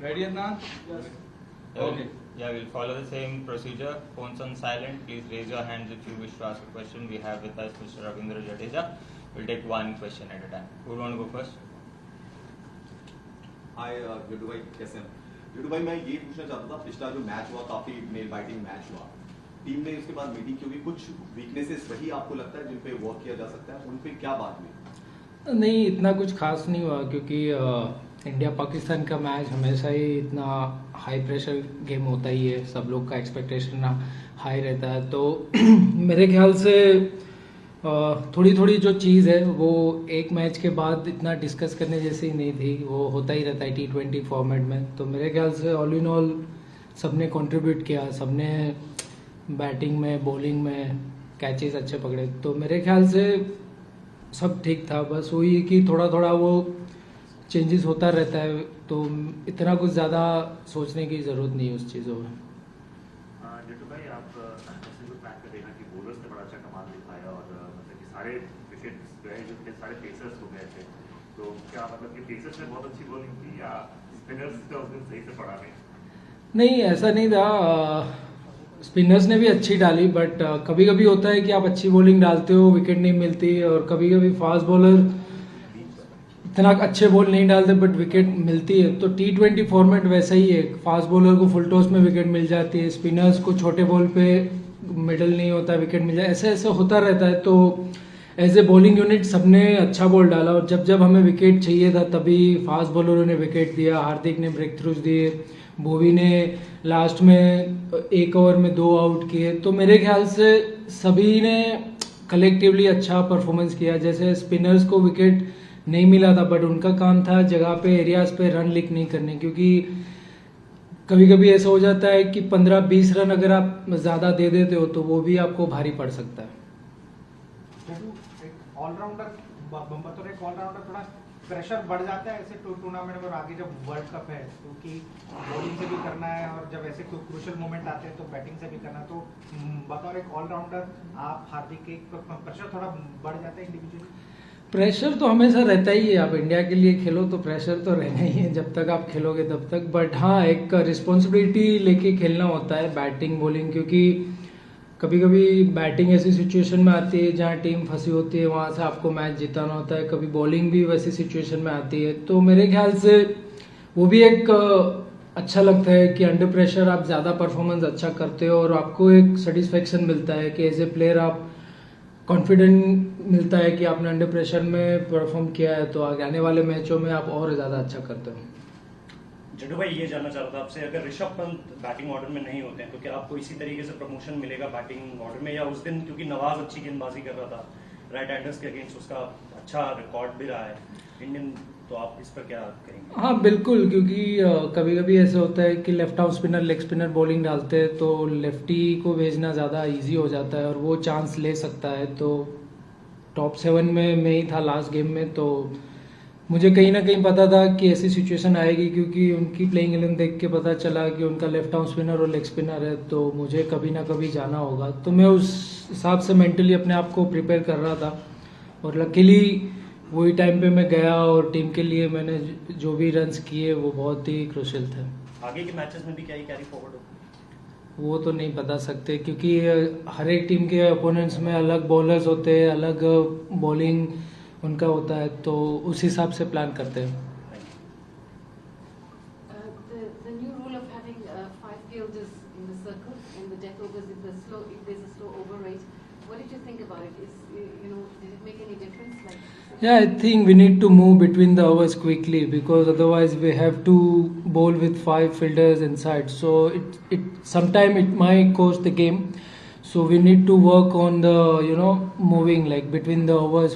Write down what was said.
Ready, Adnan? Yes. Okay. Yeah, we'll follow the same procedure. Phones on silent. Please raise your hands if you wish to ask a question. We have with us Mr. Ravindra Jadeja. We'll take one question at a time. Who would want to go first? हाय युडू भाई, कैसे हैं? युडू भाई, मैं ये पूछना चाहता था, पिछला जो मैच हुआ काफी नेल बाइटिंग मैच हुआ, टीम ने उसके बाद मीटिंग की होगी, कुछ वीकनेसेस वही आपको लगता है जिन पे वर्क किया जा सकता है, उन पे क्या बात हुई? नहीं, इतना कुछ खास नहीं हुआ क्योंकि इंडिया पाकिस्तान का मैच हमेशा ही इतना हाई प्रेशर गेम होता ही है, सब लोग का एक्सपेक्टेशन हाई रहता है, तो मेरे ख्याल से थोड़ी थोड़ी जो चीज़ है वो एक मैच के बाद इतना डिस्कस करने जैसी नहीं थी, वो होता ही रहता है T20 फॉर्मेट में। तो मेरे ख्याल से ऑल इन ऑल सबने कंट्रीब्यूट किया, सबने बैटिंग में बॉलिंग में कैचेस अच्छे पकड़े, तो मेरे ख्याल से सब ठीक था। बस वही है कि थोड़ा थोड़ा वो चेंजेस होता रहता है, तो इतना कुछ ज़्यादा सोचने की ज़रूरत नहीं है उस चीज़ों में। जितू भाई, आप ऐसे जो मैच में देखा कि बॉलर्स ने बड़ा अच्छा कमाल दिखाया और मतलब कि सारे विकेट्स जो है जो सारे पेसर्स हो गए थे, तो क्या मतलब कि पेसर्स ने बहुत अच्छी बॉलिंग की या स्पिनर्स ने उस दिन सही से पड़ा नहीं, ऐसा नहीं था। स्पिनर्स ने भी अच्छी डाली, बट कभी कभी होता है कि आप अच्छी बॉलिंग डालते हो, विकेट नहीं मिलती, और कभी कभी फास्ट बॉलर इतना अच्छे बॉल नहीं डालते बट विकेट मिलती है। तो T20 फॉर्मेट वैसा ही है, फास्ट बॉलर को फुल टॉस में विकेट मिल जाती है, स्पिनर्स को छोटे बॉल पे मिडल नहीं होता, विकेट मिल जाए, ऐसे ऐसे होता रहता है। तो एज ए बॉलिंग यूनिट सबने अच्छा बॉल डाला, और जब जब हमें विकेट चाहिए था तभी फास्ट बॉलरों ने विकेट दिया, हार्दिक ने ब्रेक थ्रूज दिए, बोवी ने लास्ट में एक ओवर में 2 आउट किए। तो मेरे ख्याल से सभी ने कलेक्टिवली अच्छा परफॉर्मेंस किया। जैसे स्पिनर्स को विकेट नहीं मिला था, बट उनका काम था जगह पे एरियाज पे रन लीक नहीं करने, क्योंकि कभी कभी ऐसा हो जाता है कि 15-20 रन अगर आप ज़्यादा दे देते हो तो वो भी आपको भारी पड़ सकता है। ऑलराउंडर बतौर एक ऑलराउंडर थोड़ा प्रेशर बढ़ जाता है ऐसे टूर्नामेंट में, और आगे जब वर्ल्ड कप है क्योंकि बॉलिंग से भी करना है और जब ऐसे क्रूशियल मोमेंट आते हैं तो बैटिंग से भी करना है, तो बतौर एक ऑलराउंडर आप हार्दिक के प्रेशर थोड़ा बढ़ जाता है इंडिविजुअली? प्रेशर तो हमेशा रहता ही है, आप इंडिया के लिए खेलो तो प्रेशर तो रहना ही है, जब तक आप खेलोगे तब तक। बट हाँ, एक रिस्पॉन्सिबिलिटी लेके खेलना होता है बैटिंग बॉलिंग, क्योंकि कभी कभी बैटिंग ऐसी सिचुएशन में आती है जहाँ टीम फंसी होती है, वहाँ से आपको मैच जिताना होता है, कभी बॉलिंग भी वैसी सिचुएशन में आती है। तो मेरे ख्याल से वो भी एक अच्छा लगता है कि अंडर प्रेशर आप ज़्यादा परफॉर्मेंस अच्छा करते हो, और आपको एक सेटिस्फेक्शन मिलता है कि एज ए प्लेयर आप कॉन्फिडेंट मिलता है कि आपने अंडर प्रेशर में परफॉर्म किया है, तो आगे आने वाले मैचों में आप और ज़्यादा अच्छा करते हो। जड्डू भाई, ये जानना चाह रहा था आपसे, अगर ऋषभ पंत बैटिंग ऑर्डर में नहीं होते हैं तो क्या आपको इसी तरीके से प्रमोशन मिलेगा बैटिंग ऑर्डर में, या उस दिन क्योंकि नवाज अच्छी गेंदबाजी कर रहा था राइट हैंडर्स के अगेंस्ट, उसका अच्छा रिकॉर्ड भी रहा है इंडियन, तो आप इस पर क्या करेंगे? हाँ बिल्कुल, क्योंकि कभी कभी ऐसा होता है कि left arm spinner leg spinner bowling डालते हैं तो लेफ्टी को भेजना ज़्यादा इजी हो जाता है और वो चांस ले सकता है। तो टॉप 7 में मैं ही था लास्ट गेम में, तो मुझे कहीं ना कहीं पता था कि ऐसी सिचुएशन आएगी, क्योंकि उनकी प्लेइंग 11 देख के पता चला कि उनका लेफ्ट आर्म स्पिनर और लेग स्पिनर है, तो मुझे कभी ना कभी जाना होगा। तो मैं उस हिसाब से मेंटली अपने आप को प्रिपेयर कर रहा था, और लकीली वही टाइम पे मैं गया और टीम के लिए मैंने जो भी रन्स किए वो बहुत ही क्रूशियल थे। आगे के मैचेस में भी क्या ही कैरी फॉरवर्ड हो? वो तो नहीं बता सकते, क्योंकि हर एक टीम के अपोनेंट्स में अलग बॉलर्स होते हैं, अलग बॉलिंग उनका होता है, तो उस हिसाब से प्लान करते हैं। The new rule of having 5 fielders in the circle and the death overs if there's a slow over rate, what did you think about it? Did it make any difference? Yeah, I think we need to move between the overs quickly, because otherwise we have to bowl with 5 fielders inside. So sometime it might cost the game. So we need to work on the moving like between the overs.